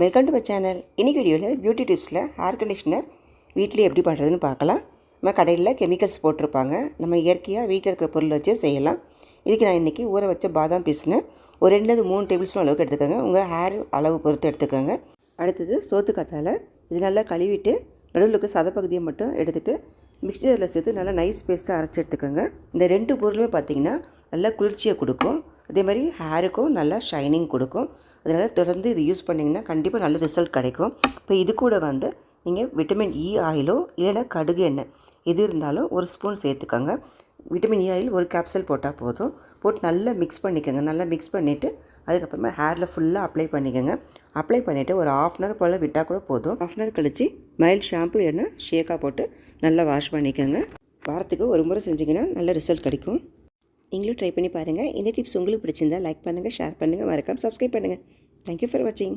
Welcome to my channel. இன்றைக்கி வீடியோவில் beauty டிப்ஸில் hair conditioner வீட்டிலே எப்படி பண்ணுறதுன்னு பார்க்கலாம். நம்ம கடையில் கெமிக்கல்ஸ் போட்டிருப்பாங்க, நம்ம இயற்கையாக வீட்டில் இருக்கிற பொருள் வச்சு செய்யலாம். இதுக்கு நான் இன்றைக்கி ஊற வச்ச பாதாம் பீஸ்னு ஒரு 2-3 டேபிள் ஸ்பூன் அளவுக்கு எடுத்துக்கோங்க. உங்கள் ஹேர் அளவு பொறுத்து எடுத்துக்கோங்க. அடுத்தது சோத்துக்கத்தாழை, இது நல்லா கழுவிட்டு நடுவில் இருக்க சதப்பகுதியை மட்டும் எடுத்துகிட்டு மிக்சரில் சேர்த்து நல்லா நைஸ் பேஸ்ட்டாக அரைச்சி எடுத்துக்கோங்க. இந்த 2 பொருளுமே பார்த்திங்கன்னா நல்லா குளிர்ச்சியை கொடுக்கும், அதே மாதிரி ஹேருக்கும் நல்லா ஷைனிங் கொடுக்கும். அதனால் தொடர்ந்து இது யூஸ் பண்ணிங்கன்னா கண்டிப்பாக நல்ல ரிசல்ட் கிடைக்கும். இப்போ இது கூட நீங்கள் விட்டமின் இ ஆயிலோ இல்லைன்னா கடுகு எண்ணெய் எது இருந்தாலும் ஒரு ஸ்பூன் சேர்த்துக்கோங்க. விட்டமின் இ ஆயில் ஒரு கேப்சல் போட்டால் போதும். போட்டு நல்லா மிக்ஸ் பண்ணிக்கோங்க. நல்லா மிக்ஸ் பண்ணிவிட்டு அதுக்கப்புறமா ஹேரில் ஃபுல்லாக அப்ளை பண்ணிக்கோங்க. அப்ளை பண்ணிவிட்டு ஒரு 1/2 அன் ஹவர் போல் விட்டால் கூட போதும். 1/2 அன் ஹவர் கழித்து மைல்ட் ஷாம்பு இல்லைன்னா ஷேக்காக போட்டு நல்லா வாஷ் பண்ணிக்கோங்க. வாரத்துக்கு ஒரு முறை செஞ்சிங்கன்னா நல்ல ரிசல்ட் கிடைக்கும். நீங்களும் ட்ரை பண்ணி பாருங்கள். இந்த டிப்ஸ் உங்களுக்கு பிடிச்சிருந்தால் லைக் பண்ணுங்கள், ஷேர் பண்ணுங்கள், மறக்காம சப்ஸ்கிரைப் பண்ணுங்கள். தேங்க்யூ ஃபார் வாட்சிங்.